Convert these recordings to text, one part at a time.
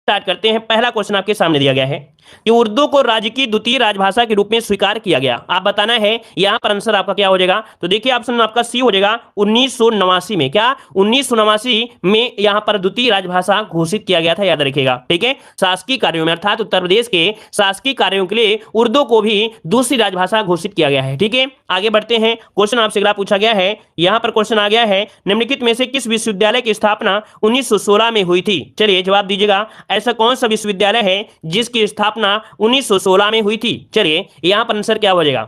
Start करते हैं। पहला क्वेश्चन आपके सामने दिया गया है कि उर्दू को राज्य की द्वितीय राजभाषा के रूप में स्वीकार किया गया। आप बताना है यहाँ पर आंसर आपका क्या हो जाएगा। तो देखिए ऑप्शन आपका सी हो जाएगा 1989 में। क्या 1989 में यहाँ पर द्वितीय राजभाषा घोषित किया गया था, याद रखिएगा। ठीक है, शासकीय कार्यों में अर्थात उत्तर प्रदेश के शासकीय कार्यों के लिए उर्दू को भी दूसरी राजभाषा घोषित किया गया है। ठीक है, आगे बढ़ते हैं। क्वेश्चन आपसे अगला पूछा गया है, यहाँ पर क्वेश्चन आ गया है निम्नलिखित में से किस विश्वविद्यालय की स्थापना 1916 में हुई थी। चलिए जवाब दीजिएगा, ऐसा कौन सा विश्वविद्यालय है जिसकी स्थापना 1916 में हुई थी। चलिए यहां पर आंसर क्या हो जाएगा,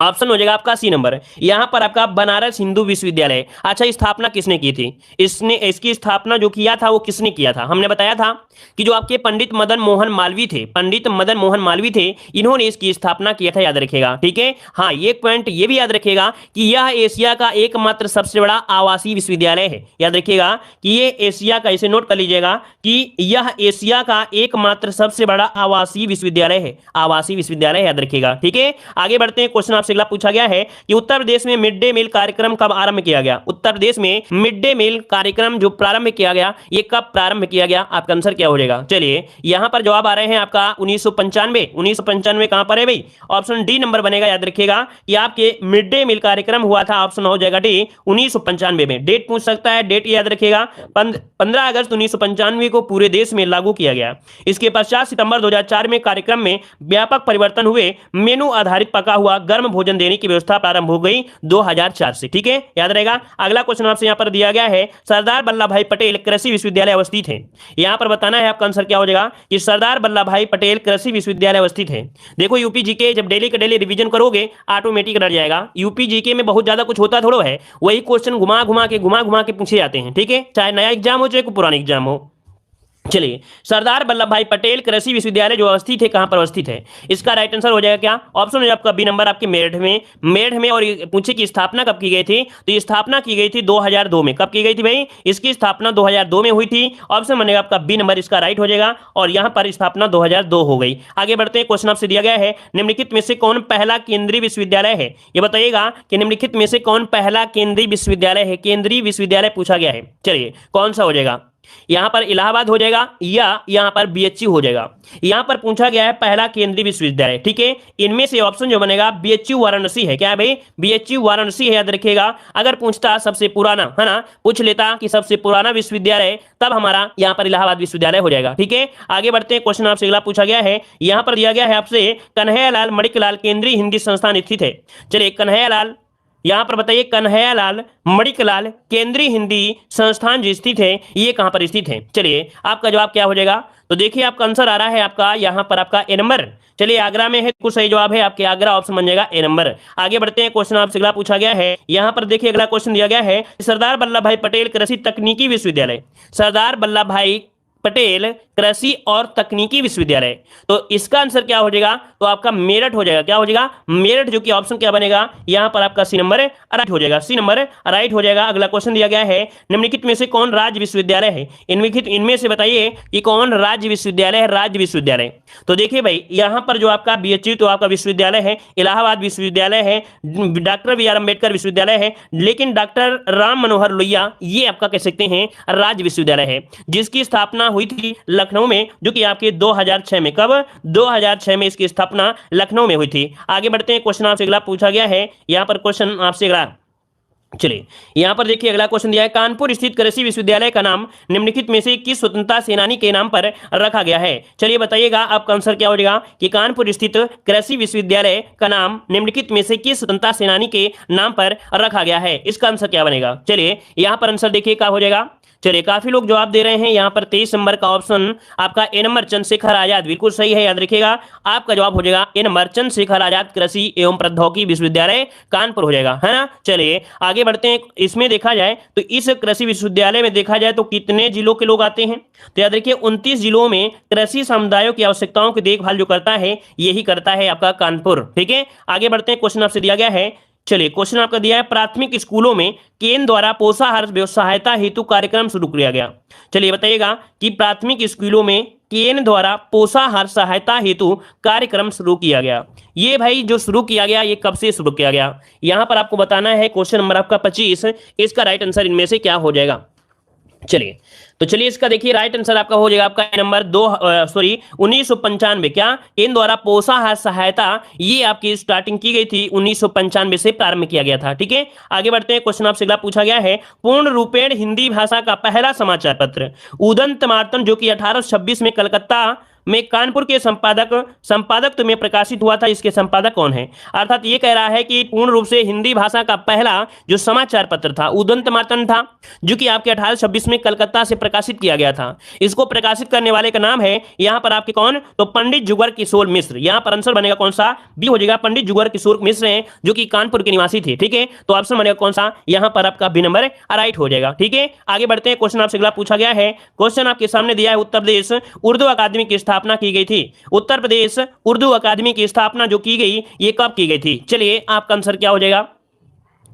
ऑप्शन हो जाएगा आपका सी नंबर। यहां पर आपका बनारस हिंदू विश्वविद्यालय। अच्छा, स्थापना किसने की थी, इसकी स्थापना जो किया था वो किसने किया था। हमने बताया था कि जो आपके पंडित मदन मोहन मालवीय थे, पंडित मदन मोहन मालवीय थे, इन्होंने इसकी स्थापना किया था, याद रखिएगा। ठीक है, हाँ एक पॉइंट ये भी याद रखिएगा कि यह एशिया का एकमात्र सबसे बड़ा आवासीय विश्वविद्यालय है। याद रखिएगा कि ये एशिया का, इसे नोट कर लीजिएगा कि यह एशिया का एकमात्र सबसे बड़ा आवासीय विश्वविद्यालय है, आवासीय विश्वविद्यालय, याद रखिएगा। ठीक है, आगे बढ़ते हैं। क्वेश्चन अगला पूछा गया है कि उत्तर प्रदेश में मिड डे मील कार्यक्रम कब आरंभ किया गया। उत्तर प्रदेश में मिड डे मील कार्यक्रम जो प्रारंभ किया गया, ये कब प्रारंभ किया गया, आपका आंसर क्या हो जाएगा। चलिए यहां पर जवाब आ रहे हैं आपका 1995। 1995 कहां पर है भाई, ऑप्शन डी नंबर बनेगा। याद रखिएगा कि आपके मिड डे मील कार्यक्रम हुआ था, ऑप्शन हो जाएगा डी 1995 में। डेट पूछ सकता है, डेट याद रखिएगा 15 अगस्त 1995 को पूरे देश में लागू किया गया। इसके पश्चात सितंबर 2004 में कार्यक्रम में व्यापक परिवर्तन हुए, मेनू आधारित पका हुआ गर्म भोजन देने की व्यवस्था प्रारंभ हो गई 2004 से। ठीक है, याद रहेगा। अगला क्वेश्चन आपसे यहां पर दिया गया है, सरदार वल्लभ भाई पटेल कृषि विश्वविद्यालय अवस्थित है। यहां पर बताना है आपका आंसर क्या हो जाएगा कि सरदार वल्लभ भाई पटेल कृषि विश्वविद्यालय अवस्थित है। देखो यूपी जीके जब डेली का डेली रिवीजन करोगे ऑटोमेटिक रट जाएगा। यूपी जीके में बहुत ज्यादा कुछ होता थोड़ा है, वही क्वेश्चन घुमा घुमा के पूछे जाते हैं। ठीक है, चाहे नया एग्जाम हो चाहे पुराना एग्जाम हो। चलिए, सरदार वल्लभ भाई पटेल कृषि विश्वविद्यालय जो अवस्थित है, कहां पर अवस्थित है, इसका राइट आंसर हो जाएगा क्या, ऑप्शन हो जाएगा आपका बी नंबर, आपके मेरठ में। मेरठ में। और पूछे कि स्थापना कब की गई थी, तो ये स्थापना की गई थी 2002 में। कब की गई थी भाई, इसकी स्थापना 2002 में हुई थी। ऑप्शन बनेगा आपका बी नंबर, इसका राइट हो जाएगा। और यहां पर स्थापना 2002 हो गई। आगे बढ़ते हैं। क्वेश्चन आपसे दिया गया है, निम्नलिखित में से कौन पहला केंद्रीय विश्वविद्यालय है। ये बताइएगा कि निम्नलिखित में से कौन पहला केंद्रीय विश्वविद्यालय है। केंद्रीय विश्वविद्यालय पूछा गया है। चलिए कौन सा हो जाएगा, यहां पर इलाहाबाद हो जाएगा या यहां पर बीएचयू हो जाएगा। यहां पर पूछा गया है पहला केंद्रीय विश्वविद्यालय। ठीक है, इनमें से ऑप्शन जो बनेगा बीएचयू वाराणसी है। क्या है भाई, बीएचयू वाराणसी है, याद रखिएगा। अगर पूछता सबसे पुराना, है ना, पूछ लेता कि सबसे पुराना विश्वविद्यालय, तब हमारा यहां पर इलाहाबाद विश्वविद्यालय हो जाएगा। ठीक है, आगे बढ़ते हैं। क्वेश्चन आपसे अगला पूछा गया है, यहां पर दिया गया है आपसे कन्हैयालाल मणिकलाल केंद्रीय हिंदी संस्थान स्थित है। चलिए कन्हैयालाल, यहां पर बताइए कन्हैयालाल मणिकलाल केंद्रीय हिंदी संस्थान जो स्थित है, ये कहां पर स्थित है। चलिए आपका जवाब क्या हो जाएगा, तो देखिए आपका आंसर आ रहा है आपका यहां पर आपका ए नंबर। चलिए आगरा में है, कुछ सही जवाब है आपके आगरा, ऑप्शन बन जाएगा ए नंबर। आगे बढ़ते हैं। क्वेश्चन आपसे अगला पूछा गया है, यहां पर देखिए अगला क्वेश्चन दिया गया है, सरदार वल्लभ भाई पटेल कृषि तकनीकी विश्वविद्यालय। सरदार वल्लभ भाई पटेल कृषि और तकनीकी विश्वविद्यालय, तो इसका आंसर क्या हो जाएगा, तो आपका मेरठ हो जाएगा। क्या हो जाएगा, मेरठ, जो कि ऑप्शन क्या बनेगा, यहां पर आपका सी नंबर राइट हो जाएगा। सी नंबर राइट हो जाएगा। अगला क्वेश्चन दिया गया है, निम्नलिखित में से कौन राज्य विश्वविद्यालय है। इनमें से बताइए कि कौन राज्य विश्वविद्यालय है। राज्य विश्वविद्यालय, तो देखिए भाई यहां पर जो आपका बीएचयू तो आपका विश्वविद्यालय है, इलाहाबाद विश्वविद्यालय है, डॉक्टर बी आर अम्बेडकर विश्वविद्यालय है, लेकिन डॉक्टर राम मनोहर लोहिया ये आपका कह सकते हैं राज्य विश्वविद्यालय है, जिसकी स्थापना हुई थी लखनऊ में, जो कि आपके 2006 में। कब, 2006 में इसकी स्थापना लखनऊ में हुई थी। आगे बढ़ते हैं। क्वेश्चन आपसे अगला पूछा गया है, यहां पर क्वेश्चन आपसे अगला, चलिए यहां पर देखिए अगला क्वेश्चन दिया है, कानपुर स्थित कृषि विश्वविद्यालय का नाम निम्नलिखित में से किस स्वतंत्रता सेनानी के नाम पर रखा गया है। चलिए बताइएगा आपका आंसर क्या हो जाएगा कि कानपुर स्थित कृषि विश्वविद्यालय का नाम निम्नलिखित में से किस स्वतंत्रता सेनानी के नाम पर रखा गया है। इसका आंसर क्या बनेगा, चलिए यहां पर आंसर देखिए क्या हो जाएगा। चलिए काफी लोग जवाब दे रहे हैं, यहां पर 23 नंबर का ऑप्शन आपका ए नंबर चंद्रशेखर आजाद बिल्कुल सही है, याद रखिएगा। आपका जवाब हो जाएगा ए नंबर चंद्रशेखर आजाद कृषि एवं प्रौद्योगिकी विश्वविद्यालय कानपुर हो जाएगा, है ना। चलिए आगे बढ़ते हैं। इसमें देखा जाए तो इस कृषि विश्वविद्यालय में देखा जाए तो कितने जिलों के लोग आते हैं, तो याद रखिए 29 जिलों में कृषि समुदायों की आवश्यकताओं की देखभाल जो करता है, यही करता है आपका कानपुर। ठीक है, आगे बढ़ते हैं। क्वेश्चन आपसे दिया गया है, चलिए क्वेश्चन आपका दिया है, प्राथमिक स्कूलों में केंद्र द्वारा पोषाहार सहायता हेतु कार्यक्रम शुरू किया गया। चलिए बताइएगा कि प्राथमिक स्कूलों में केंद्र द्वारा पोषाहार सहायता हेतु कार्यक्रम शुरू किया गया, ये भाई जो शुरू किया गया, ये कब से शुरू किया गया, यहां पर आपको बताना है। क्वेश्चन नंबर आपका 25, इसका राइट आंसर इनमें से क्या हो जाएगा। चलिए तो चलिए इसका देखिए राइट आंसर आपका हो जाएगा आपका नंबर 1995। क्या इन द्वारा पोषाहार सहायता ये आपकी स्टार्टिंग की गई थी 1995 से प्रारंभ किया गया था। ठीक है, आगे बढ़ते हैं। क्वेश्चन आपसे अगला पूछा गया है, पूर्ण रूपेण हिंदी भाषा का पहला समाचार पत्र उदंत मार्तन जो कि 1826 में कलकत्ता में कानपुर के संपादक में प्रकाशित हुआ था, इसके संपादक कौन है? अर्थात ये कह रहा है कि पूर्ण रूप से हिंदी भाषा का पहला जो समाचार पत्र था उदंत मार्तन था, जो कि आपके 1826 में कलकत्ता से प्रकाशित किया गया था। इसको प्रकाशित करने वाले का नाम है यहां पर आपके कौन? तो पंडित जुगर किशोर मिश्र। यहां पर आंसर बनेगा कौन सा? बी हो जाएगा। पंडित जुगर किशोर मिश्र हैं जो कि कानपुर के निवासी थे। ठीक है, तो ऑप्शन बनेगा कौन सा? यहां पर आपका बी नंबर राइट हो जाएगा। ठीक है, आगे बढ़ते हैं। क्वेश्चन आपसे अगला पूछा गया है, क्वेश्चन आपके सामने दिया है, उत्तर प्रदेश उर्दू अकादमी की स्थापना की गई थी। उत्तर प्रदेश उर्दू अकादमी की स्थापना जो की गई ये कब की गई थी? चलिए आपका आंसर क्या हो जाएगा?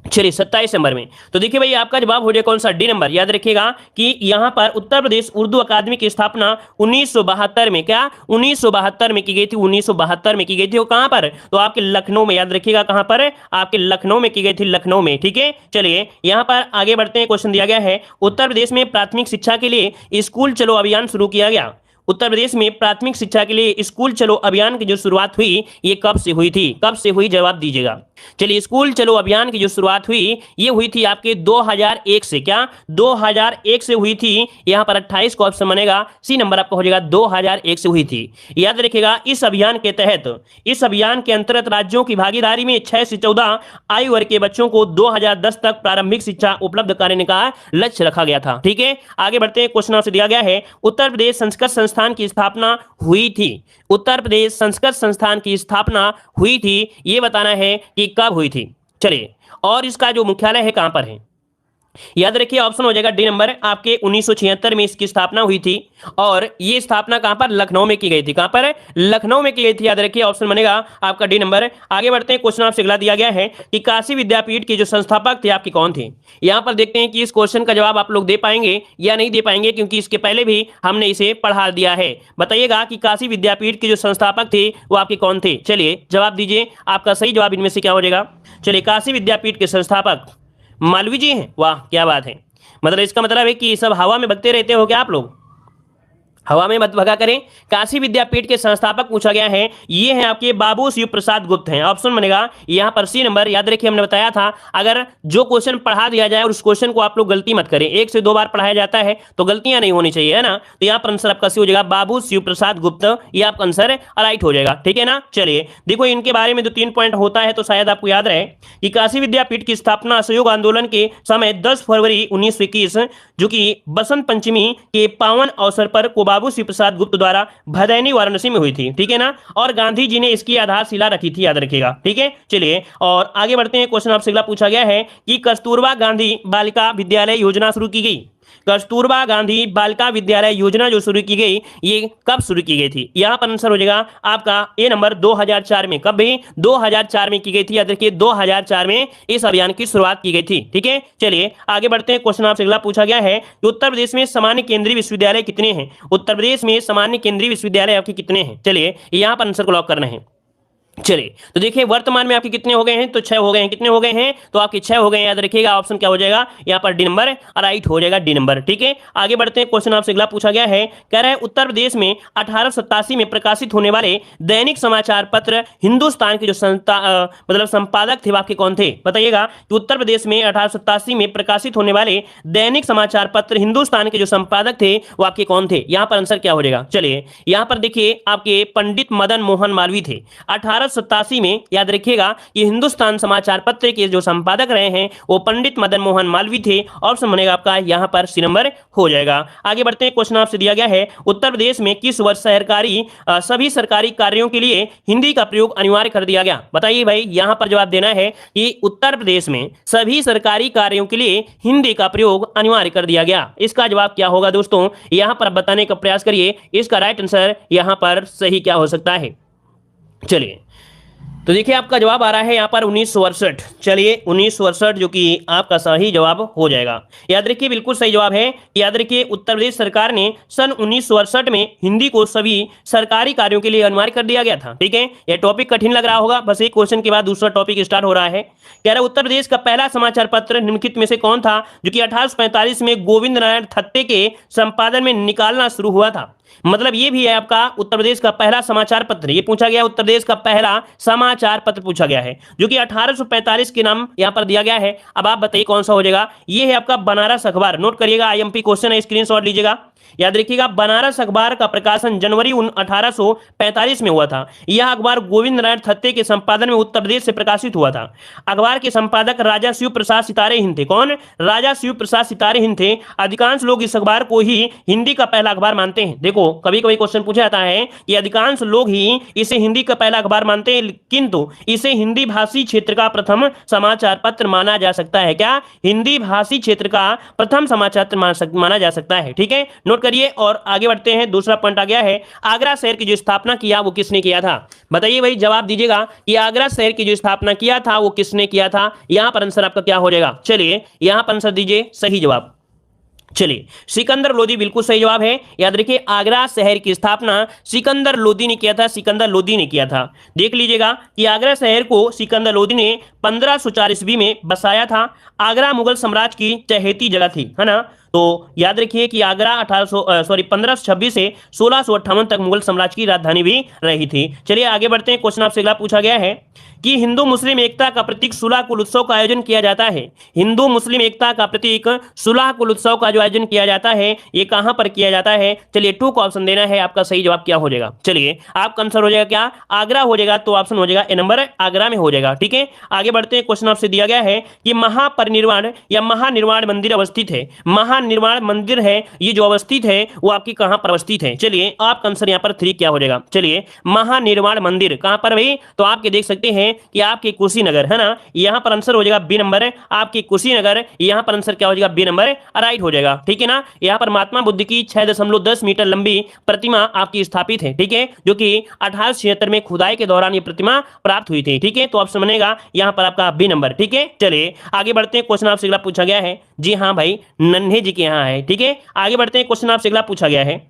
चलिए 27 नंबर में। तो देखिए भाई आपका जवाब हो जाएगा कौन सा? D number. याद रखिएगा कि यहां पर उत्तर प्रदेश उर्दू अकादमी की स्थापना 1972 में, क्या 1972 में की गई थी? 1972 में की गई थी। वो कहां पर? तो आपके लखनऊ में। याद रखिएगा कहां पर? आपके लखनऊ में की गई थी, लखनऊ में। ठीक है, चलिए यहां पर आगे बढ़ते हैं। क्वेश्चन दिया गया है, उत्तर प्रदेश में प्राथमिक शिक्षा के लिए स्कूल चलो अभियान शुरू किया गया। उत्तर प्रदेश में प्राथमिक शिक्षा के लिए स्कूल चलो अभियान की जो शुरुआत हुई ये कब से हुई थी? कब से हुई? जवाब दीजिएगा। चलिए स्कूल चलो अभियान की जो शुरुआत हुई ये हुई थी आपके 2001 से। क्या 2001 से हुई थी? यहां पर 28 को ऑप्शन बनेगा, सी नंबर आपका हो जाएगा। 2001 से हुई थी। याद रखिएगा इस अभियान के तहत, इस अभियान के अंतर्गत राज्यों की भागीदारी में 6 से 14 आयु वर्ग के बच्चों को 2010 तक प्रारंभिक शिक्षा उपलब्ध कराने का लक्ष्य रखा गया था। ठीक है, आगे बढ़ते हैं। क्वेश्चन आपसे दिया गया है, उत्तर प्रदेश संस्कृत संस्थान की स्थापना हुई थी। उत्तर प्रदेश संस्कृत संस्थान की स्थापना हुई थी, ये बताना है कि कब हुई थी। चलिए, और इसका जो मुख्यालय है कहां पर है? याद रखिए ऑप्शन हो जाएगा डी नंबर। आपके 1976 में इसकी स्थापना हुई थी और ये स्थापना कहां पर? लखनऊ में की गई थी। कहां पर? लखनऊ में की गई थी। याद रखिए ऑप्शन बनेगा आपका डी नंबर। आगे बढ़ते हैं। क्वेश्चन आपसे अगला दिया गया है कि काशी विद्यापीठ के जो संस्थापक थे आपके कौन थे? यहां पर देखते हैं कि इस क्वेश्चन का जवाब आप लोग दे पाएंगे या नहीं दे पाएंगे, क्योंकि इसके पहले भी हमने इसे पढ़ा दिया है। बताइएगा कि काशी विद्यापीठ के जो संस्थापक थे वो आपके कौन थे? चलिए जवाब दीजिए, आपका सही जवाब इनमें से क्या हो जाएगा? चलिए काशी विद्यापीठ के संस्थापक मालवीय जी हैं। वाह क्या बात है, मतलब इसका मतलब है कि ये सब हवा में भगते रहते हो क्या आप लोग? हवा में मत भगा करें। काशी विद्यापीठ के संस्थापक पूछा गया है, ये हैं आपके बाबू शिव प्रसाद गुप्त हैं। ऑप्शन बनेगा यहां पर सी नंबर। याद रखिए हमने बताया था अगर जो क्वेश्चन पढ़ा दिया जाए और उस क्वेश्चन को आप लोग गलती मत करें, 1 से 2 बार पढ़ाया जाता है तो गलतियां नहीं होनी चाहिए, है ना। तो यहाँ पर आंसर आपका सी हो जाएगा, बाबू शिव प्रसाद गुप्त। ये आपका आंसर राइट हो जाएगा। ठीक है ना। चलिए देखो इनके बारे में 2-3 पॉइंट होता है तो शायद आपको याद रहे कि काशी विद्यापीठ की स्थापना असहयोग आंदोलन के समय 10 फरवरी 1921 जो कि बसंत पंचमी के पावन अवसर पर को बाबू शिव प्रसाद गुप्त द्वारा भदैनी वाराणसी में हुई थी। ठीक है ना, और गांधी जी ने इसकी आधारशिला रखी थी। याद रखिएगा। ठीक है, चलिए और आगे बढ़ते हैं। क्वेश्चन आपसे अगला पूछा गया है कि कस्तूरबा गांधी बालिका विद्यालय योजना शुरू की गई। कस्तूरबा गांधी बालिका विद्यालय योजना जो शुरू की गई ये कब शुरू की गई थी? यहां पर आंसर हो जाएगा आपका ए नंबर 2004 में। कब भी? 2004 में की गई थी। याद रखिए 2004 में इस अभियान की शुरुआत की गई थी। ठीक है, चलिए आगे बढ़ते हैं। क्वेश्चन आपसे अगला पूछा गया है कि उत्तर प्रदेश में सामान्य केंद्रीय विश्वविद्यालय कितने हैं? उत्तर प्रदेश में सामान्य केंद्रीय विश्वविद्यालय आपके कितने हैं? चलिए यहां पर आंसर को लॉक करना है। चलिए तो देखिए वर्तमान में आपके कितने हो गए हैं? तो 6 हो गए हैं। कितने हो गए हैं? तो आपके 6 हो गए हैं। याद रखिएगा ऑप्शन क्या हो जाएगा यहाँ पर? डी नंबर राइट हो जाएगा, डी नंबर। ठीक है, आगे बढ़ते हैं। क्वेश्चन आपसे अगला पूछा गया है, कह रहे हैं उत्तर प्रदेश में 1887 में प्रकाशित होने वाले दैनिक समाचार पत्र हिंदुस्तान के जो मतलब संपादक थे वो आपके कौन थे? बताइएगा कि उत्तर प्रदेश में 1887 में प्रकाशित होने वाले दैनिक समाचार पत्र हिंदुस्तान के जो संपादक थे वो आपके कौन थे? यहाँ पर आंसर क्या हो जाएगा? चलिए यहाँ पर देखिए आपके पंडित मदन मोहन मालवीय थे। 1887 में याद रखिएगा ये हिंदुस्तान समाचार पत्र के जो संपादक रहे हैं वो पंडित मदन मोहन मालवीय थे। ऑप्शन बनेगा आपका यहां पर सी नंबर हो जाएगा। आगे बढ़ते हैं। क्वेश्चन आपसे दिया गया है, उत्तर प्रदेश में किस वर्ष सभी सरकारी कार्यों के लिए हिंदी का प्रयोग अनिवार्य कर दिया गया? बताइए भाई, यहां पर जवाब देना है कि उत्तर प्रदेश में सभी सरकारी कार्यों के लिए हिंदी का प्रयोग अनिवार्य कर दिया गया। इसका जवाब क्या होगा दोस्तों? यहां पर बताने का प्रयास करिए। इसका राइट आंसर यहां पर सही क्या हो सकता है? चलिए तो देखिए आपका जवाब आ रहा है यहाँ पर 1968। चलिए 1968 जो कि आपका सही जवाब हो जाएगा। याद रखिए बिल्कुल सही जवाब है। याद रखिए उत्तर प्रदेश सरकार ने सन 1968 में हिंदी को सभी सरकारी कार्यों के लिए अनिवार्य कर दिया गया था। ठीक है, यह टॉपिक कठिन लग रहा होगा, बस एक क्वेश्चन के बाद दूसरा टॉपिक स्टार्ट हो रहा है। कह रहा उत्तर प्रदेश का पहला समाचार पत्र निम्नलिखित में से कौन था जो कि 1845 में गोविंद नारायण थत्ते के संपादन में निकालना शुरू हुआ था। मतलब ये भी है आपका उत्तर प्रदेश का पहला समाचार पत्र, ये पूछा गया उत्तर प्रदेश का पहला समाचार पत्र पूछा गया है जो कि 1845 के नाम यहां पर दिया गया है। अब आप बताइए कौन सा हो जाएगा। ये है आपका बनारस अखबार। नोट करिएगा, आईएमपी क्वेश्चन है, स्क्रीनशॉट लीजिएगा। याद रखिएगा बनारस अखबार का प्रकाशन जनवरी 1845 में हुआ था। यह अखबार गोविंद नारायण थत्ते के संपादन में उत्तर प्रदेश से प्रकाशित हुआ था। अखबार के संपादक राजा शिव प्रसाद सितारे हिंद थे। कौन? राजा शिव प्रसाद सितारे हिंद थे। अधिकांश लोग इस अखबार को ही हिंदी का पहला अखबार मानते हैं। देखो कभी कभी क्वेश्चन पूछा जाता है कि अधिकांश लोग ही इसे हिंदी का पहला अखबार मानते हैं, किंतु इसे हिंदी भाषी क्षेत्र का प्रथम समाचार पत्र माना जा सकता है। क्या? हिंदी भाषी क्षेत्र का प्रथम समाचार पत्र माना जा सकता है। ठीक है, नोट करिए और आगे बढ़ते हैं। दूसरा पॉइंट आ गया है, आगरा शहर की जो स्थापना किया वो किसने किया था? बताइए भाई, जवाब दीजिएगा कि आगरा शहर की जो स्थापना किया था वो किसने किया था। यहां पर आंसर आपका क्या हो जाएगा? चलिए यहां पर आंसर दीजिए सही जवाब। चलिए सिकंदर लोदी बिल्कुल सही जवाब है। याद रखिए आगरा शहर की स्थापना सिकंदर लोदी ने किया था। सिकंदर लोदी ने किया था। देख लीजिएगा कि आगरा शहर को सिकंदर लोदी ने 1504 ईस्वी में बसाया था। आगरा मुगल साम्राज्य की चहेती जगह थी, है ना। तो याद रखिए कि आगरा 1526 से 1658 तक मुगल साम्राज्य की राजधानी भी रही थी। चलिए आगे बढ़ते हैं। क्वेश्चन आपसे अगला पूछा गया है कि हिंदू मुस्लिम एकता का प्रतीक सुलह कुल उत्सव का आयोजन किया जाता है। हिंदू मुस्लिम एकता का प्रतीक सुलह कुल उत्सव का जो आयोजन किया जाता है ये कहां पर किया जाता है? चलिए 2 का ऑप्शन देना है। आपका सही जवाब क्या हो जाएगा? चलिए आपका आंसर हो जाएगा क्या? आगरा हो जाएगा। तो ऑप्शन हो जाएगा ए नंबर, आगरा में हो जाएगा। ठीक है, आगे बढ़ते हैं। क्वेश्चन आपसे दिया गया है कि महापरिनिर्वाण या महानिर्वाण मंदिर अवस्थित है। महानिर्वाण मंदिर है ये जो अवस्थित है वो आपकी कहां पर अवस्थित है? चलिए आपका आंसर यहां पर 3 क्या हो जाएगा? चलिए महानिर्वाण मंदिर कहां पर भाई? तो आपके देख सकते हैं कि आपके कुशीनगर, है ना। यहां पर आंसर हो जाएगा बी नंबर, आपके कुशीनगर। यहां पर आंसर क्या हो जाएगा? बी नंबर राइट हो जाएगा। ठीक है ना। यहां पर महात्मा बुद्ध की 6.10 मीटर लंबी प्रतिमा आपकी स्थापित है। ठीक है, जो कि 1876 में खुदाई के दौरान ये प्रतिमा प्राप्त हुई थी। ठीक है, तो ऑप्शन बनेगा यहां पर आपका बी नंबर। ठीक है, चलिए आगे बढ़ते हैं। क्वेश्चन आपसे अगला पूछा गया है, जी हाँ भाई नन्हे जी के यहाँ है। ठीक है, आगे बढ़ते हैं। क्वेश्चन आपसे अगला पूछा गया है,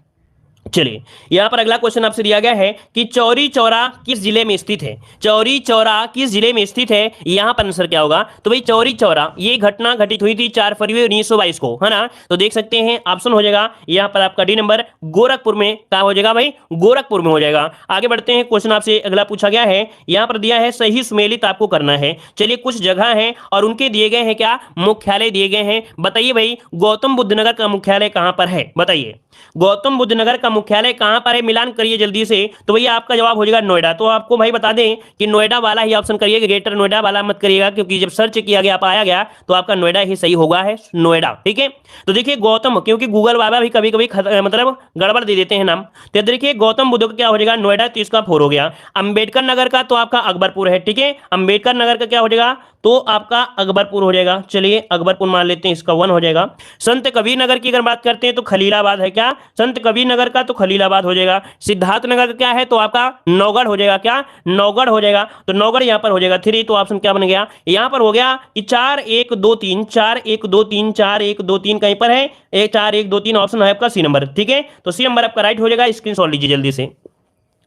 चलिए यहां पर अगला क्वेश्चन आपसे दिया गया है कि चौरी चौरा किस जिले में स्थित है? चौरी चौरा किस जिले में स्थित है? यहां पर आंसर क्या होगा? तो भाई चौरी चौरा ये घटना घटित हुई थी 4 फरवरी 1922 को, है ना। तो देख सकते हैं ऑप्शन हो जाएगा यहां पर आपका डी नंबर, गोरखपुर में। क्या हो जाएगा भाई? गोरखपुर में हो जाएगा। आगे बढ़ते हैं। क्वेश्चन आपसे अगला पूछा गया है, यहां पर दिया है सही सुमेलित आपको करना है। चलिए कुछ जगह है और उनके दिए गए हैं क्या? मुख्यालय दिए गए हैं। बताइए भाई गौतम बुद्ध नगर का मुख्यालय कहां पर है? बताइए गौतम बुद्ध नगर का मुख्यालय कहां पर है? मिलान करिए जल्दी से। तो भैया आपका जवाब हो जाएगा नोएडा। तो आपको भाई बता दें कि नोएडा वाला ही ऑप्शन करिएगा, ग्रेटर नोएडा वाला मत करिएगा, क्योंकि जब सर्च किया गया पाया गया तो आपका नोएडा ही सही होगा, है नोएडा। ठीक है, तो देखिए गौतम, क्योंकि गूगल वाला भी कभी कभी मतलब गड़बड़ दे देते हैं नाम। तो देखिए गौतम बुद्ध का क्या हो जाएगा? नोएडा। तो इसका 4 हो गया। अंबेडकर नगर का तो आपका अकबरपुर है। ठीक है, अंबेडकर नगर का क्या हो जाएगा? तो आपका अकबरपुर हो जाएगा। चलिए अकबरपुर मान लेते हैं, इसका 1 हो जाएगा। संत कबीर नगर की अगर बात करते हैं तो खलीलाबाद है। क्या? संत कबीर नगर का तो खलीलाबाद हो जाएगा। सिद्धार्थ नगर का क्या है? तो आपका नौगढ़ हो जाएगा। क्या? नौगढ़ हो जाएगा। तो नौगढ़ यहां पर हो जाएगा 3। तो ऑप्शन क्या बन गया? यहां पर हो गया कि 4 1 2 3 4 1 2 3 4 1 2 3 कहीं पर है 4 1 2 3 ऑप्शन है आपका सी नंबर। ठीक है, तो सी नंबर आपका राइट हो जाएगा। स्क्रीनशॉट लीजिए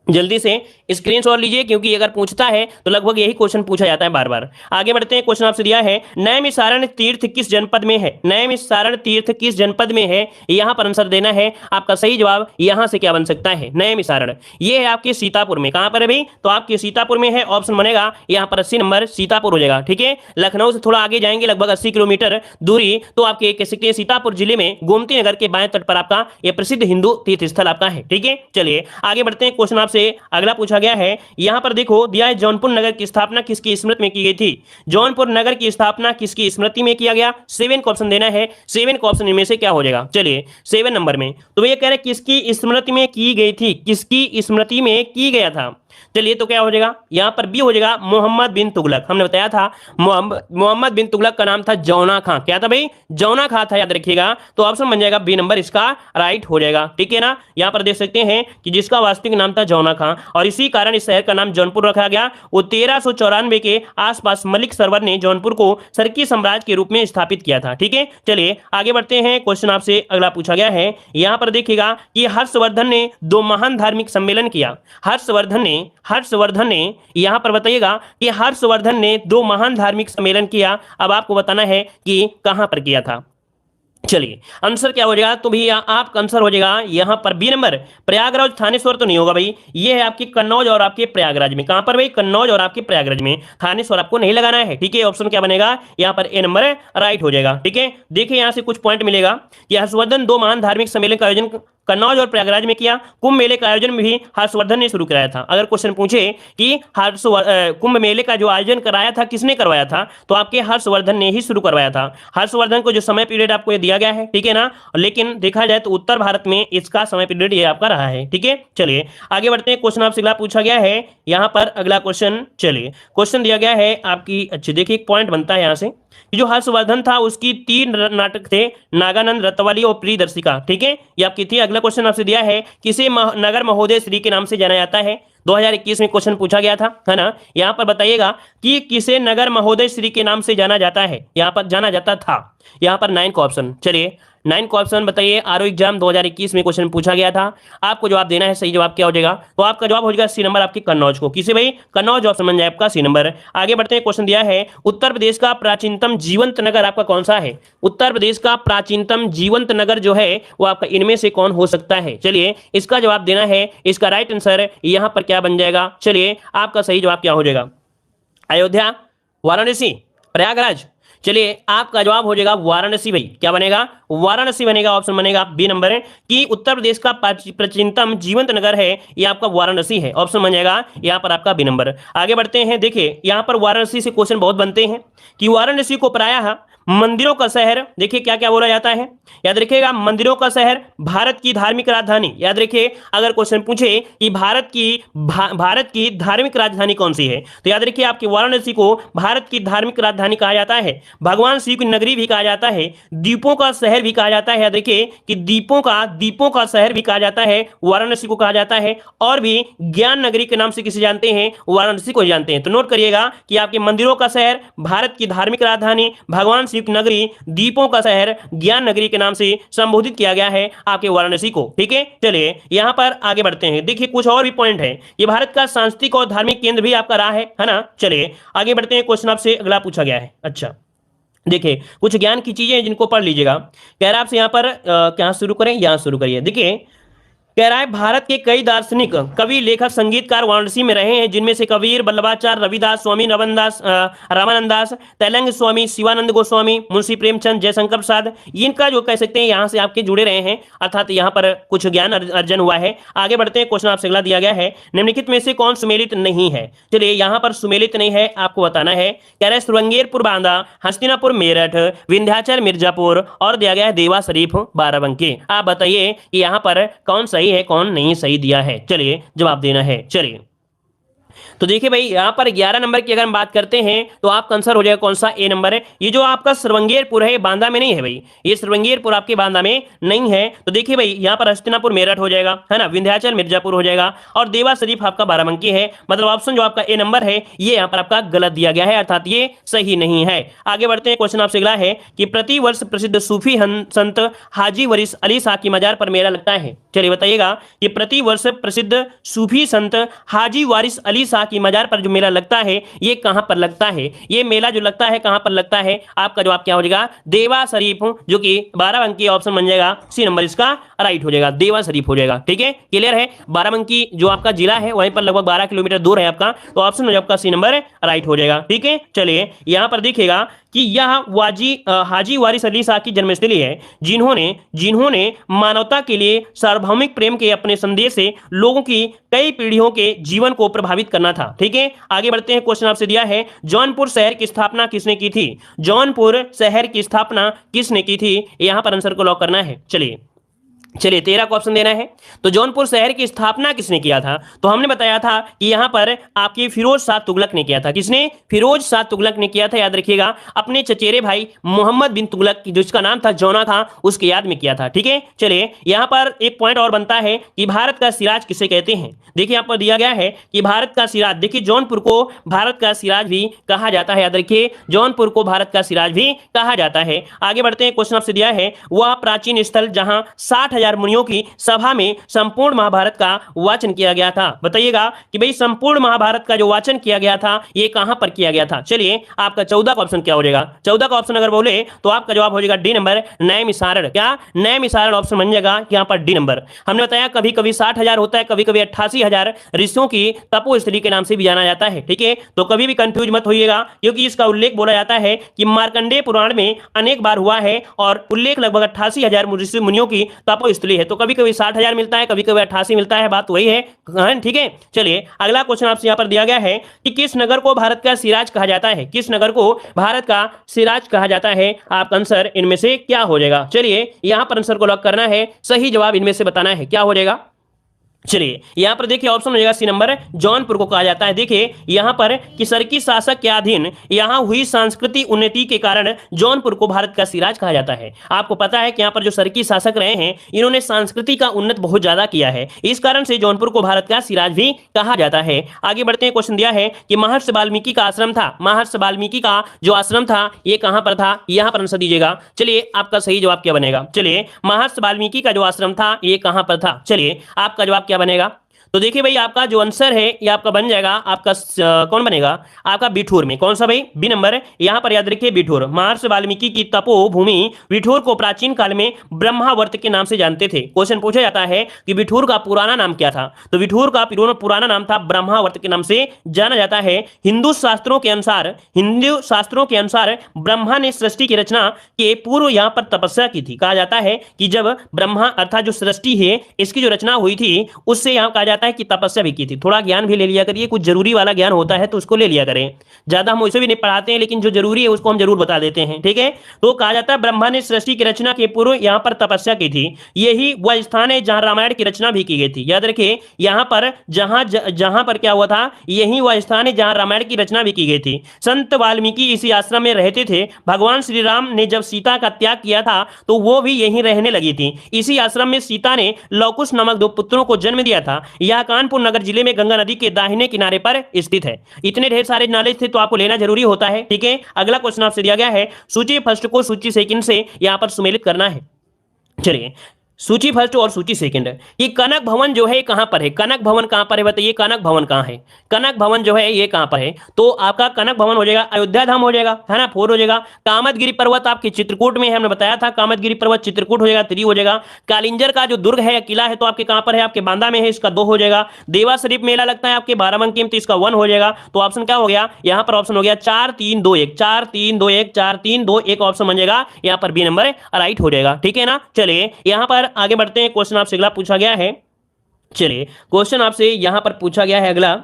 जल्दी से स्क्रीनशॉट लीजिए, क्योंकि अगर पूछता है तो लगभग यही क्वेश्चन पूछा जाता है बार बार। आगे बढ़ते हैं। क्वेश्चन आपसे दिया है नैमिषारण्य तीर्थ किस जनपद में है? नैमिषारण्य तीर्थ किस जनपद में है? यहां पर आंसर देना है। आपका सही जवाब यहां से क्या बन सकता है? नैमिषारण्य ये है आपके सीतापुर में। कहां पर है भाई? तो आपके सीतापुर में है। ऑप्शन बनेगा यहां पर 80 नंबर, सीतापुर हो जाएगा। ठीक है, लखनऊ से थोड़ा आगे जाएंगे लगभग 80 किलोमीटर दूरी, तो आपके कह सकते हैं सीतापुर जिले में गोमती नगर के बाएं तट पर आपका यह प्रसिद्ध हिंदू तीर्थ स्थल आपका है। ठीक है, चलिए आगे बढ़ते हैं। क्वेश्चन से अगला पूछा गया है, यहां पर देखो दिया है जौनपुर नगर की स्थापना किसकी स्मृति में की गई थी? जौनपुर नगर की स्थापना किसकी स्मृति में किया गया? 7 का ऑप्शन देना है। 7 का ऑप्शन इनमें से क्या हो जाएगा? चलिए 7 नंबर में तो ये कह रहे किसकी स्मृति में की गई थी? किसकी स्मृति में की गया था? चलिए तो क्या हो जाएगा, यहां पर बी हो जाएगा मोहम्मद बिन तुगलक। हमने बताया था मोहम्मद बिन तुगलक का नाम था जौना खां। क्या था भाई, जौना खां था, याद रखिएगा। तो ऑप्शन बन जाएगा बी नंबर इसका राइट हो जाएगा। ठीक है ना, यहां पर देख सकते हैं कि जिसका वास्तविक नाम था जौना खां और इसी कारण इस शहर का नाम जौनपुर रखा गया। वो 1394 के आसपास मलिक सरवर ने जौनपुर को सरकी साम्राज्य के रूप में स्थापित किया था। ठीक है, चलिए आगे बढ़ते हैं। क्वेश्चन आपसे अगला पूछा गया है, यहां पर देखिएगा कि हर्षवर्धन ने दो महान धार्मिक सम्मेलन किया। हर्षवर्धन ने यहां पर बताइएगा कि हर्षवर्धन ने दो महान धार्मिक सम्मेलन किया। अब आपको बताना है कि कहां पर किया था। चलिए आंसर क्या हो जाएगा, तो भैया आपका आंसर हो जाएगा यहां पर बी नंबर प्रयागराज। थानेश्वर तो नहीं होगा भाई, ये है आपकी कन्नौज और आपके प्रयागराज में। कहां पर भाई, कन्नौज और आपके प्रयागराज में। थानेश्वर आपको नहीं लगाना है। ठीक है, ऑप्शन क्या बनेगा यहां पर ए नंबर राइट हो जाएगा। ठीक है, देखिए यहां से कुछ पॉइंट मिलेगा कि हर्षवर्धन दो महान धार्मिक सम्मेलन का आयोजन कन्नौज और प्रयागराज में किया। कुंभ मेले का आयोजन भी हर्षवर्धन ने शुरू कराया था। अगर क्वेश्चन पूछे कि कुंभ मेले का जो आयोजन कराया था किसने करवाया था, तो आपके हर्षवर्धन ने ही शुरू करवाया था। हर्षवर्धन को जो समय पीरियड आपको ये दिया गया है, ठीक है ना, लेकिन देखा जाए तो उत्तर भारत में इसका समय पीरियड ये आपका रहा है। ठीक है, चलिए आगे बढ़ते हैं। क्वेश्चन आपसे अगला पूछा गया है यहां पर अगला क्वेश्चन। चलिए क्वेश्चन दिया गया है आपकी, अच्छे देखिए एक पॉइंट बनता है यहां से, जो हर्षवर्धन था उसकी 3 नाटक थे, नागानंद, रतवाली और प्रियदर्शिका। ठीक है, ये आपकी थी। अगला क्वेश्चन आपसे दिया है, किसे नगर महोदय श्री के नाम से जाना जाता है। 2021 में क्वेश्चन पूछा गया था, है ना। यहां पर बताइएगा कि किसे नगर महोदय श्री के नाम से जाना जाता है, यहां पर जाना जाता था। यहां पर 9 का ऑप्शन, चलिए 9 का ऑप्शन बताइए। आरओ एग्जाम 2021 में क्वेश्चन पूछा गया था, आपको जवाब देना है। सही जवाब क्या हो जाएगा, तो आपका जवाब हो जाएगा सी नंबर आपकी कन्नौज को। किसे भाई, कन्नौज ऑप्शन बन जाए आपका सी नंबर। आगे बढ़ते हैं। क्वेश्चन दिया है, उत्तर प्रदेश का प्राचीनतम जीवंत नगर आपका कौन सा है। उत्तर प्रदेश का प्राचीनतम जीवंत नगर जो है वो आपका इनमें से कौन हो सकता है। चलिए इसका जवाब देना है। इसका राइट आंसर यहां पर क्या बन जाएगा, चलिए आपका सही जवाब क्या हो जाएगा, अयोध्या, वाराणसी, प्रयागराज। चलिए आपका जवाब हो जाएगा वाराणसी भाई। क्या बनेगा, वाराणसी बनेगा। ऑप्शन बनेगा बी नंबर है कि उत्तर प्रदेश का प्राचीनतम जीवंत नगर है ये आपका वाराणसी है। ऑप्शन बन जाएगा यहां पर आपका बी नंबर। आगे बढ़ते हैं। देखिए यहां पर वाराणसी से क्वेश्चन बहुत बनते हैं कि वाराणसी को प्रायः मंदिरों का शहर, देखिए क्या क्या बोला जाता है, याद रखिएगा, मंदिरों का शहर, भारत की धार्मिक राजधानी। याद रखिए अगर क्वेश्चन पूछे कि भारत की धार्मिक राजधानी कौन सी है, तो याद रखिए आपकी वाराणसी को भारत की धार्मिक राजधानी कहा जाता है, भगवान शिव की नगरी भी कहा जाता है, द्वीपों का शहर भी कहा जाता है। याद रखिए कि द्वीपों का शहर भी कहा जाता है, वाराणसी को कहा जाता है, और भी ज्ञान नगरी के नाम से किसे जानते हैं, वाराणसी को जानते हैं। तो नोट करिएगा कि आपके मंदिरों का शहर, भारत की धार्मिक राजधानी, भगवान नगरी, द्वीपों का शहर, ज्ञान नगरी के नाम से संबोधित किया गया है आपके वाराणसी को। ठीक है, चलिए यहां पर आगे बढ़ते हैं। देखिए कुछ और भी पॉइंट है, ये भारत का सांस्कृतिक और धार्मिक केंद्र भी आपका रहा है ना। चलिए आगे बढ़ते हैं। क्वेश्चन आपसे अगला पूछा गया है। अच्छा देखिए कुछ ज्ञान की चीजें जिनको पढ़ लीजिएगा। कह रहा है आपसे यहां पर क्या शुरू करें, यहां शुरू करिए। देखिए कह रहा है भारत के कई दार्शनिक, कवि, लेखक, संगीतकार वाराणसी में रहे हैं, जिनमें से कबीर, वल्लभाचार्य, रविदास, स्वामी रामानंद दास, तेलंग स्वामी, शिवानंद गोस्वामी, मुंशी प्रेमचंद, जयशंकर प्रसाद, इनका जो कह सकते हैं यहाँ से आपके जुड़े रहे हैं, अर्थात यहाँ पर कुछ ज्ञान अर्जन हुआ है। आगे बढ़ते हैं। क्वेश्चन आपसे अगला दिया गया है, निम्नलिखित में से कौन सुमेलित नहीं है। चलिए यहाँ पर सुमेलित नहीं है आपको बताना है। कह रहा है श्रृंगेरपुर बांदा, हस्तिनापुर मेरठ, विंध्याचल मिर्जापुर, और दिया गया है देवा शरीफ बाराबंकी। आप बताइए कि यहाँ पर कौन सही है कौन नहीं सही दिया है, चलिए जवाब देना है। चलिए तो देखिए भाई यहां पर 11 नंबर की अगर हम बात करते हैं तो आपका आंसर हो जाएगा कौन सा, ए नंबर है। ये जो आपका श्रृंगेरपुर है बांदा में नहीं है भाई, ये श्रृंगेरपुर आपके बांदा में नहीं है। तो देखिए भाई यहां पर हस्तिनापुर मेरठ हो जाएगा, है ना, विंध्याचल मिर्जापुर हो जाएगा, और देवा शरीफ आपका बाराबंकी है। मतलब ऑप्शन जो आपका ए नंबर है ये यहां पर आपका गलत दिया गया है, अर्थात ये सही नहीं है। आगे बढ़ते हैं। क्वेश्चन आपसे अगला है कि प्रति वर्ष प्रसिद्ध सूफी संत हाजी वरीस अली शाह की मजार पर मेला लगता है। चलिए बताइएगा कि प्रति वर्ष प्रसिद्ध सूफी संत हाजी वारिस अली शाह की मजार पर जो मेला लगता है ये कहां पर लगता है, ये मेला जो लगता है कहां पर लगता है, आपका जवाब क्या हो जाएगा, देवा शरीफ, जो कि बाराबंकी ऑप्शन बन जाएगा सी नंबर इसका राइट हो जाएगा, देवा शरीफ हो जाएगा। ठीक है, क्लियर है। बाराबंकी जो आपका जिला है वहीं पर लगभग 12 किलोमीटर दूर है आपका, तो ऑप्शन आपका सी नंबर राइट हो जाएगा। ठीक है, चलिए यहां पर देखिएगा कि यह हाजी वारिस अली शाह की जन्मस्थली है, जिन्होंने मानवता के लिए सार्वभौमिक प्रेम के अपने संदेश से लोगों की कई पीढ़ियों के जीवन को प्रभावित करना था। ठीक है, आगे बढ़ते हैं। क्वेश्चन आपसे दिया है, जौनपुर शहर की स्थापना किसने की थी। जौनपुर शहर की स्थापना किसने की थी, यहां पर आंसर को लॉक करना है। चलिए चलिए 13 को ऑप्शन देना है। तो जौनपुर शहर की स्थापना किसने किया था? तो हमने बताया था कि यहां पर आपकी फिरोज शाह तुगलक ने किया था। किसने? फिरोज शाह तुगलक ने किया था, याद रखिएगा, अपने चचेरे भाई मोहम्मद बिन तुगलक जिसका नाम था जौना था, उसके याद में किया था। ठीक है, चलिए यहां पर एक पॉइंट और बनता है कि भारत का सिराज किसे कहते हैं। देखिए यहां पर दिया गया है कि भारत का सिराज, देखिए जौनपुर को भारत का सिराज भी कहा जाता है, याद रखिए जौनपुर को भारत का सिराज भी कहा जाता है। आगे बढ़ते हैं, क्वेश्चन आपसे दिया है, वह प्राचीन स्थल जहां 60,000 मुनियों की सभा में संपूर्ण महाभारत का वाचन किया गया था। बताइएगा कि भाई संपूर्ण महाभारत का जो वाचन किया गया था ये कहां पर किया गया था। चलिए आपका 14 का ऑप्शन क्या हो जाएगा? 14 का ऑप्शन अगर बोले तो आपका जवाब हो जाएगा डी नंबर, नैमिषारण। क्या? नैमिषारण ऑप्शन बन जाएगा यहां पर डी नंबर। हमने बताया कभी कभी 60,000 होता है, कभी कभी 88,000 ऋषियों की तपोस्थली के नाम से भी जाना जाता है। ठीक है, तो कभी भी कंफ्यूज मत होइएगा, क्योंकि इसका उल्लेख बोला जाता है कि मार्कंडेय पुराण में अनेक बार हुआ है और उल्लेख लगभग 88,000 ऋषि मुनियों की तपोस्थली है। तो कभी कभी 60,000 मिलता है, कभी कभी 88 मिलता है, बात वही है। ठीक है, चलिए अगला क्वेश्चन आपसे यहां पर दिया गया है कि किस नगर को भारत का सिराज कहा जाता है? किस नगर को भारत का सिराज कहा जाता है? आपका आंसर इनमें से क्या हो जाएगा? चलिए यहां पर आंसर को लॉक करना है, सही जवाब इनमें से बताना है, क्या हो जाएगा? चलिए यहां पर देखिए ऑप्शन हो जाएगा सी नंबर, जौनपुर को कहा जाता है। देखिए यहां पर कि सरकी शासक के अधीन यहां हुई सांस्कृतिक उन्नति के कारण जौनपुर को भारत का सिराज कहा जाता है। आपको पता है कि यहां पर जो सरकी शासक रहे हैं इन्होंने संस्कृति का उन्नत बहुत ज्यादा किया है, इस कारण से जौनपुर को भारत का सिराज भी कहा जाता है। आगे बढ़ते हैं, क्वेश्चन दिया है कि महर्षि वाल्मीकि का आश्रम था, महर्षि वाल्मीकि का जो आश्रम था ये कहां पर था? यहां पर आंसर दीजिएगा। चलिए आपका सही जवाब क्या बनेगा? चलिए महर्षि वाल्मीकि का जो आश्रम था ये कहां पर था? चलिए आपका जवाब क्या बनेगा? तो देखिए भाई आपका जो आंसर है ये आपका बन जाएगा, आपका कौन बनेगा? आपका बिठूर में। कौन सा भाई? B number. यहां पर याद रखिए बिठूर, महर्षि वाल्मीकि की तपोभूमि बिठूर को प्राचीन काल में ब्रह्मावर्त के नाम से जानते थे। क्वेश्चन पूछा जाता है कि बिठूर का पुराना नाम क्या था? तो बिठूर का पुराना नाम था ब्रह्मावर्त के नाम से जाना जाता है। हिंदू शास्त्रों के अनुसार ब्रह्मा ने सृष्टि की रचना के पूर्व यहां पर तपस्या की थी। कहा जाता है कि जब ब्रह्मा अर्थात जो सृष्टि है इसकी जो रचना हुई थी उससे यहां कहा जाता है कि तपस्या भी की थी। थोड़ा ज्ञान भी ले लिया करिए, कुछ जरूरी वाला ज्ञान होता है तो उसको ले लिया करें, ज्यादा हम वैसे भी नहीं पढ़ाते हैं, लेकिन जो जरूरी है उसको हम जरूर बता देते हैं। ठीक है, तो कहा जाता है ब्रह्मा ने सृष्टि की रचना के पूर्व यहां पर तपस्या की थी। यही वह स्थान है जहां रामायण की रचना भी की गई थी। याद रखिए यहां पर जहां पर क्या हुआ था, यही वह स्थान है जहां रामायण की रचना भी की गई थी। संत वाल्मीकि इसी आश्रम में रहते थे। भगवान श्री राम ने जब सीता का त्याग किया था तो वो भी यहीं रहने लगी थी। इसी आश्रम में सीता ने लवकुश नामक 2 पुत्रों को जन्म दिया था। यह कानपुर नगर जिले में गंगा नदी के दाहिने किनारे पर स्थित है। इतने ढेर सारे नॉलेज थे तो आपको लेना जरूरी होता है। ठीक है, अगला क्वेश्चन आपसे दिया गया है, सूची फर्स्ट को सूची सेकंड से यहां पर सुमेलित करना है। चलिए सूची फर्स्ट और सूची सेकंड। ये कनक भवन जो है कहां पर है? कनक भवन कहां पर है बताइए? कनक भवन कहां है? कनक भवन जो है ये कहां पर है? तो आपका कनक भवन हो जाएगा अयोध्या धाम हो जाएगा, है ना, 4 हो जाएगा। कामतगिरी पर्वत आपके चित्रकूट में है, हमने बताया था कामतगिरी पर्वत चित्रकूट हो जाएगा, 3 हो जाएगा। कालिंजर का जो दुर्ग है किला है तो आपके कहां पर है? आपके बांदा में है, इसका 2 हो जाएगा। देवा शरीफ मेला लगता है आपके बाराबंकी में तो इसका 1 हो जाएगा। तो ऑप्शन क्या हो गया यहां पर? ऑप्शन हो गया 4 3 2 1, 4 3 2 1, 4 3 2 1 ऑप्शन बन जाएगा यहां पर बी नंबर राइट हो जाएगा। ठीक है ना, चलिए यहां पर आगे बढ़ते हैं। क्वेश्चन आपसे अगला पूछा गया है, चलिए क्वेश्चन आपसे यहां पर पूछा गया है अगला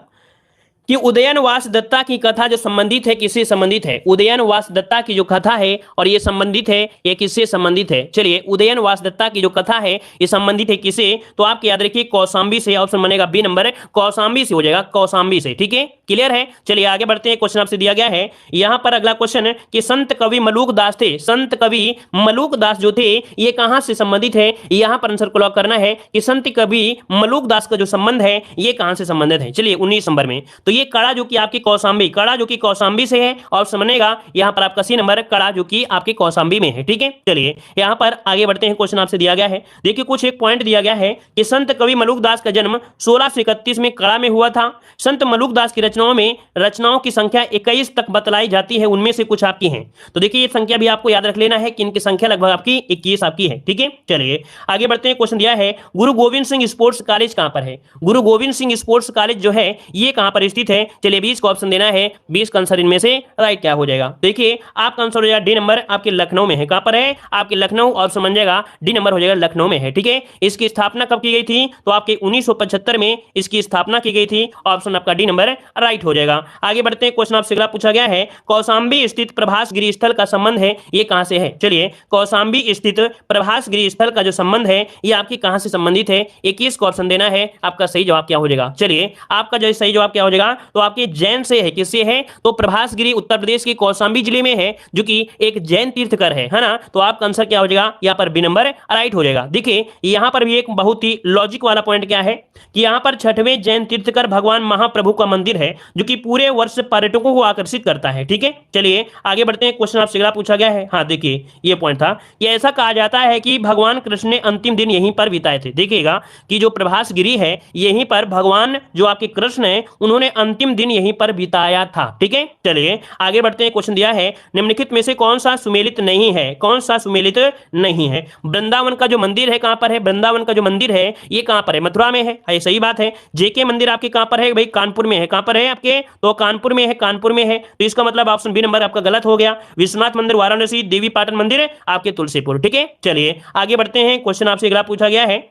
कि उदयनवास दत्ता की कथा जो संबंधित है किससे संबंधित है? उदयनवास दत्ता की जो कथा है और ये संबंधित है, ये किससे संबंधित है? चलिए उदयनवास दत्ता की जो कथा है ये संबंधित है किससे? तो आपके याद रखिए कौशाम्बी से। ऑप्शन बनेगा बी नंबर, कौशाम्बी से हो जाएगा, कौशाम्बी से। ठीक है, क्लियर है। चलिए आगे बढ़ते हैं, क्वेश्चन आपसे दिया गया है यहां पर अगला क्वेश्चन कि संत कवि मलूक दास थे, संत कवि मलूक दास जो थे ये कहां से संबंधित है? यहां पर आंसर को लॉक करना है कि संत कवि मलूक दास का जो संबंध है ये कहां से संबंधित है। चलिए 19 नंबर में, तो ये कड़ा जो कि आपकी कौशाम्बी, कड़ा जो कि कौशाम्बी से है, ऑप्शन बनेगा यहां पर आपका सी नंबर, कड़ा जो कि आपके कौशाम्बी में है। ठीक है, चलिए यहां पर आगे बढ़ते हैं। क्वेश्चन आपसे दिया गया है, देखिए कुछ एक पॉइंट दिया गया है कि संत कवि मलूक दास का जन्म 1631 में कड़ा में हुआ था। संत मलूक दास की रचनाओं की संख्या 21 तक बतलाई जाती है, उनमें से कुछ आपकी हैं। तो देखिए ये संख्या भी आपको याद रख लेना है कि इनकी संख्या लगभग आपकी 21 आपकी है। ठीक है, चलिए आगे बढ़ते हैं। क्वेश्चन दिया है गुरु गोविंद सिंह स्पोर्ट्स कॉलेज कहां पर है? गुरु गोविंद सिंह स्पोर्ट्स कॉलेज जो है ये कहां पर स्थित स्थित है? चलिए 20 का ऑप्शन देना है, 20 का आंसर इनमें से राइट क्या हो जाएगा? देखिए आपका आंसर हो जाएगा डी नंबर, आपके लखनऊ में है। कहां पर है? आपके लखनऊ, और समझ जाएगा डी नंबर हो जाएगा लखनऊ में है। ठीक है, इसकी स्थापना कब की गई थी? तो आपके 1975 में इसकी स्थापना की गई थी। ऑप्शन आपका डी नंबर राइट हो जाएगा। आगे बढ़ते हैं, क्वेश्चन आपसे अगला पूछा गया है, कौशाम्बी स्थित प्रभास गिरी स्थल का संबंध है, ये कहां से है? चलिए कौशाम्बी स्थित प्रभास गिरी स्थल का जो संबंध है ये आपकी कहां से संबंधित है? 21 का ऑप्शन देना है, आपका सही जवाब क्या हो जाएगा? चलिए आपका जो सही जवाब क्या हो जाएगा? तो आपके जैन से है। किससे है? तो प्रभास गिरी उत्तर प्रदेश के कौशाम्बी जिले में है, जो कि एक जैन तीर्थकर है ना। तो आपका आंसर क्या हो जाएगा? यहाँ पर बी नंबर राइट हो जाएगा। देखिए यहाँ पर भी एक बहुत ही लॉजिक वाला पॉइंट क्या है कि यहाँ पर छठवें जैन तीर्थकर भगवान महाप्रभु का मंदिर है, जो कि पूरे वर्ष पर्यटकों को आकर्षित करता है। ठीक है, चलिए आगे बढ़ते हैं, क्वेश्चन आपसे अगला पूछा गया है। हाँ देखिए ये पॉइंट था कि ऐसा कहा जाता है कि भगवान कृष्ण ने अंतिम दिन यहीं पर बिताए थे। देखिएगा कि जो प्रभास गिरी है यहीं पर भगवान जो आपके कृष्ण है उन्होंने अंतिम दिन यहीं पर बिताया था। ठीक है, चलिए आगे बढ़ते हैं। क्वेश्चन दिया है, निम्नलिखित में से कौन सा सुमेलित नहीं है? कौन सा सुमेलित नहीं है? वृंदावन का जो मंदिर है कहां पर है? वृंदावन का जो मंदिर है ये कहां पर है? मथुरा में है, सही बात है। जेके मंदिर आपके कहां पर है? भाई कानपुर में है। कहां पर है आपके? तो कानपुर में है, कानपुर में है। तो इसका मतलब ऑप्शन बी नंबर आपका गलत हो गया। विश्वनाथ मंदिर वाराणसी, देवी पाटन मंदिर आपके तुलसीपुर। ठीक है, चलिए आगे बढ़ते हैं, क्वेश्चन आपसे अगला पूछा गया है।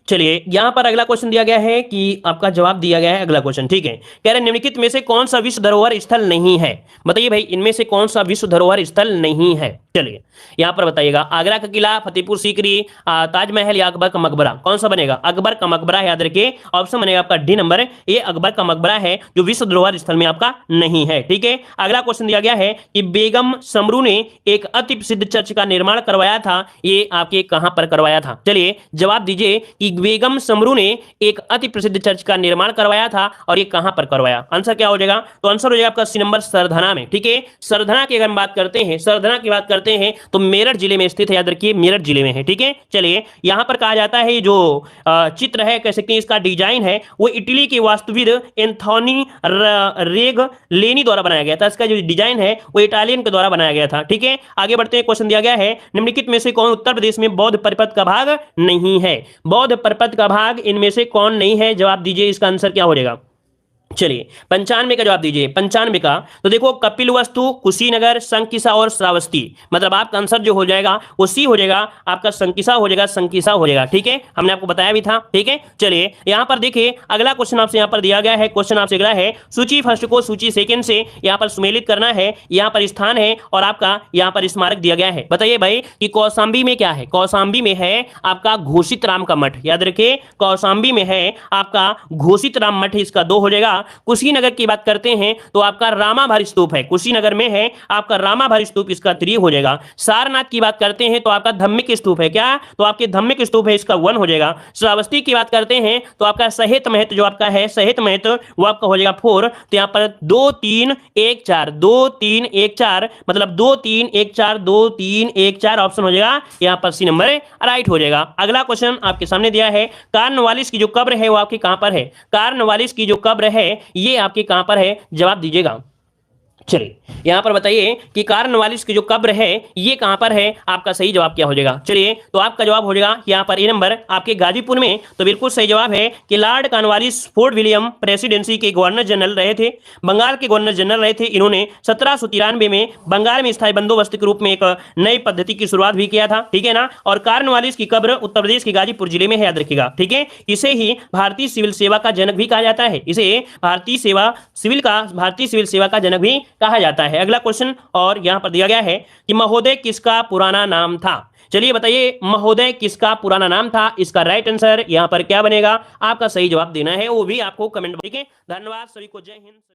चलिए यहां पर अगला क्वेश्चन दिया गया है कि आपका जवाब दिया गया है अगला क्वेश्चन। ठीक है, कह रहे निम्नलिखित में से कौन सा विश्व धरोहर स्थल नहीं है? बताइए भाई इनमें से कौन सा विश्व धरोहर स्थल नहीं है? चलिए यहां पर बताइएगा, आगरा का किला, फतेहपुर सीकरी, ताजमहल या अकबर का मकबरा? कौन सा बनेगा? अकबर का मकबरा याद रखिए, ऑप्शन बनेगा आपका डी नंबर, ये अकबर का मकबरा है जो विश्व धरोहर स्थल में आपका नहीं है। ठीक है, अगला क्वेश्चन दिया गया है कि बेगम समरू ने एक अति प्रसिद्ध चर्च का निर्माण करवाया था, ये आपके कहां पर करवाया था? चलिए जवाब दीजिए कि बेगम समरू ने एक अति प्रसिद्ध चर्च का निर्माण करवाया था और ये कहां पर करवाया? आंसर क्या हो जाएगा? तो आंसर हो जाएगा आपका सी नंबर, सरधना में। ठीक है, सरधना की अगर हम बात करते हैं, सरधना की बात करते हैं तो मेरठ जिले में स्थित है, याद रखिए मेरठ जिले में है। ठीक है, चलिए यहां पर कहा जाता है जो चित्र है, कह सकते हैं इसका डिजाइन है वो इटली के वास्तुविद एंथोनी रेग लेनी द्वारा बनाया गया था। इसका जो डिजाइन है वो इटालियन के द्वारा बनाया गया था। ठीक है, आगे बढ़ते हैं, क्वेश्चन दिया गया है, निम्नलिखित में से कौन उत्तर प्रदेश में बौद्ध परिपथ का भाग नहीं है? बौद्ध परिपथ का भाग इनमें से कौन नहीं है? जवाब दीजिए, इसका आंसर क्या हो जाएगा? चलिए 95 का जवाब दीजिए। 95 का तो देखो कपिलवस्तु, कुशीनगर, संकिसा और श्रावस्ती, मतलब आपका आंसर जो हो जाएगा वो सी हो जाएगा, आपका संकिसा हो जाएगा, संकिसा हो जाएगा। ठीक है, हमने आपको बताया भी था। ठीक है, चलिए यहां पर देखिए अगला क्वेश्चन आपसे यहां पर दिया गया है। क्वेश्चन आपसे अगला है, सूची फर्स्ट को सूची सेकंड से यहां पर सुमेलित करना है। यहां पर स्थान है और आपका यहां पर स्मारक दिया गया है। बताइए भाई कि कौशाम्बी में क्या है? कौशाम्बी में है आपका घोषित राम का मठ, याद रखिए कौशाम्बी में है आपका घोषित राम मठ, इसका 2 हो जाएगा। कुशीनगर की बात करते हैं तो आपका रामाभार स्तूप है, कुशीनगर में है आपका रामाभार स्तूप, इसका 3 हो जाएगा। सारनाथ की बात करते हैं तो आपका धम्मिक स्तूप है, क्या? तो आपके धम्मिक स्तूप है, इसका 1 हो जाएगा। श्रावस्ती की बात करते हैं तो आपका सहित महत जो आपका है, सहित महत वो आपका हो जाएगा 4। तो यहाँ पर 2 3 1 4, 2 3 1 4, मतलब 2 3 1 4, 2 3 1 4 ऑप्शन हो जाएगा यहाँ पर सी नंबर राइट हो जाएगा। अगला क्वेश्चन आपके सामने दिया है, कार्नवालिस की जो कब्र है वो आपकी कहां पर है? कार्नवालिस की जो कब्र है ये आपके कहां पर है? जवाब दीजिएगा। चलिए यहां पर बताइए कि कार्नवालिस की जो कब्र है ये कहां पर है? आपका सही जवाब क्या हो जाएगा? चलिए तो आपका जवाब हो जाएगा यहां पर ए नंबर, आपके गाजीपुर में। तो बिल्कुल सही जवाब है कि Lord Cornwallis fort William presidency के गवर्नर जनरल रहे थे, बंगाल के गवर्नर जनरल रहे थे। इन्होंने 1793 में बंगाल में स्थायी बंदोबस्त के रूप में एक नई पद्धति की शुरुआत भी किया था। ठीक है ना, और कार्नवालिस की कब्र उत्तर प्रदेश के गाजीपुर जिले में है, याद रखिएगा। ठीक है, इसे ही भारतीय सिविल सेवा का जनक भी कहा जाता है, इसे भारतीय सिविल सेवा का जनक भी कहा जाता है। अगला क्वेश्चन और यहां पर दिया गया है कि महोदय किसका पुराना नाम था? चलिए बताइए महोदय किसका पुराना नाम था? इसका राइट आंसर यहां पर क्या बनेगा? आपका सही जवाब देना है, वो भी आपको कमेंट। ठीक है, धन्यवाद सभी को, जय हिंद।